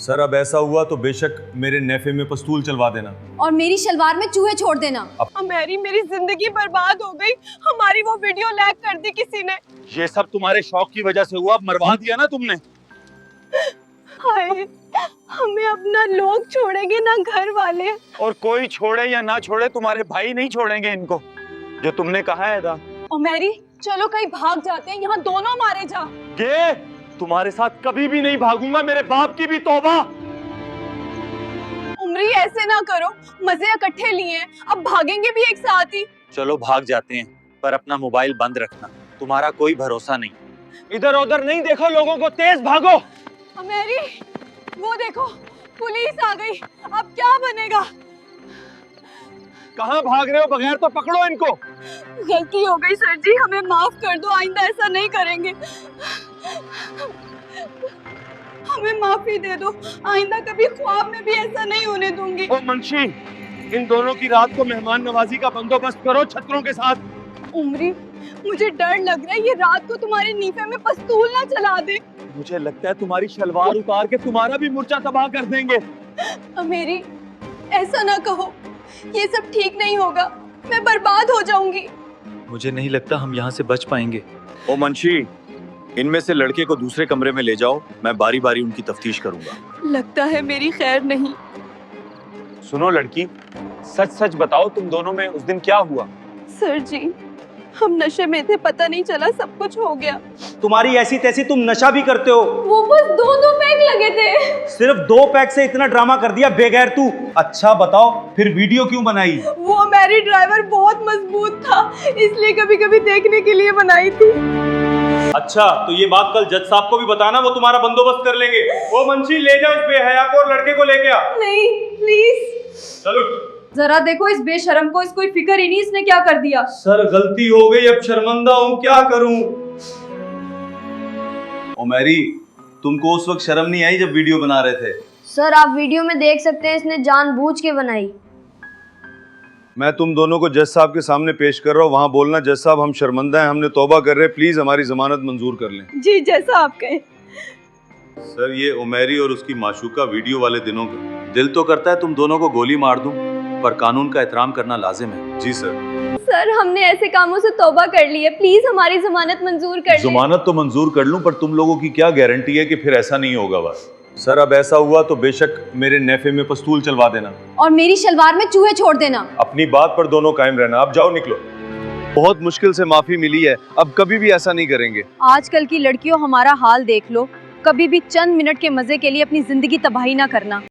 Sir अब ऐसा हुआ तो बेशक मेरे नेफे में पस्तूल चलवा देना और मेरी शलवार में चूहे छोड़ देना। अमेरी, मेरी जिंदगी बर्बाद हो गई। हमारी वो वीडियो लैग कर दी किसी ने। ये सब तुम्हारे शौक की वजह से हुआ, मरवा दिया ना तुमने। हाय, हमें अपना लोग छोड़ेंगे ना घर वाले। और कोई छोड़े या ना छोड़े, तुम्हारे भाई नहीं छोड़ेंगे इनको, जो तुमने कहा है था। अमेरी, चलो कहीं भाग जाते हैं, यहाँ दोनों मारे जा। के तुम्हारे साथ कभी भी नहीं भागूंगा, मेरे बाप की भी तौबा। उमरी, ऐसे ना करो, मजे इकट्ठे लिए हैं, अब भागेंगे भी एक साथ ही। चलो भाग जाते हैं, पर अपना मोबाइल बंद रखना, तुम्हारा कोई भरोसा नहीं। इधर उधर नहीं देखो लोगों को, तेज भागो। अमेरी, वो देखो पुलिस आ गई, अब क्या बनेगा? कहाँ भाग रहे हो? बगैर तो पकड़ो इनको। गलती हो गई सर जी, हमें माफ कर दो, आइंदा ऐसा नहीं करेंगे। हमें माफी दे दो, आइंदा कभी ख्वाब में भी ऐसा नहीं होने दूंगी। ओ मुंशी, इन दोनों की रात को मेहमान नवाजी का बंदोबस्त करो छतरों के साथ। उमरी, मुझे डर लग रहा है ये रात को तुम्हारे नीफे में पस्तूल ना चला दे। मुझे लगता है तुम्हारी शलवार उतार के तुम्हारा भी मूर्छा तबाह कर देंगे। अमेरी, ऐसा ना कहो, ये सब ठीक नहीं होगा, मैं बर्बाद हो जाऊंगी। मुझे नहीं लगता हम यहाँ से बच पाएंगे। ओ मुंशी, इनमें से लड़के को दूसरे कमरे में ले जाओ, मैं बारी बारी उनकी तफ्तीश करूंगा। लगता है मेरी खैर नहीं। सुनो लड़की, सच सच बताओ, तुम दोनों में उस दिन क्या हुआ? सर जी, हम नशे में थे, पता नहीं चला, सब कुछ हो गया। तुम्हारी ऐसी तैसी, तुम नशा भी करते हो। वो बस दो पैक लगे थे। सिर्फ 2 पैक से इतना ड्रामा कर दिया बेगैर तू। अच्छा बताओ, फिर वीडियो क्यों बनाई? वो मेरी ड्राइवर बहुत मजबूत था, इसलिए कभी कभी देखने के लिए बनाई थी। अच्छा, तो ये बात कल जज साहब को भी बताना, वो तुम्हारा बंदोबस्त कर लेंगे। वो मुंशी, ले जाओ इस बेहया को और लड़के को लेके आ। नहीं, प्लीज। चलो। जरा देखो इस बेशरम को, इसको फिक्र ही नहीं इसने क्या कर दिया। सर गलती हो गई, अब शर्मिंदा हूँ, क्या करूँ? ओ मैरी, तुमको उस वक्त शर्म नहीं आई जब वीडियो बना रहे थे? सर आप वीडियो में देख सकते हैं, इसने जानबूझ के बनाई। मैं तुम दोनों को जज साहब के सामने पेश कर रहा हूँ, वहाँ बोलना जज साहब हम शर्मिंदा हैं, हमने तौबा कर रहे हैं, प्लीज हमारी जमानत मंजूर कर लें। जी, जैसा आप कहें। सर ये उमेरी और उसकी माशूका वीडियो वाले दिनों का, दिल तो करता है तुम दोनों को गोली मार दूं, पर कानून का एहतराम करना लाजिम है। जी सर। सर हमने ऐसे कामों से तौबा कर ली है, प्लीज हमारी जमानत मंजूर कर लें। जमानत तो मंजूर कर लूं, पर तुम लोगों की क्या गारंटी है कि फिर ऐसा नहीं होगा? बस सर अब ऐसा हुआ तो बेशक मेरे नेफे में पस्तूल चलवा देना और मेरी शलवार में चूहे छोड़ देना। अपनी बात पर दोनों कायम रहना। अब जाओ, निकलो। बहुत मुश्किल से माफी मिली है, अब कभी भी ऐसा नहीं करेंगे। आजकल की लड़कियों हमारा हाल देख लो, कभी भी चंद मिनट के मजे के लिए अपनी जिंदगी तबाही ना करना।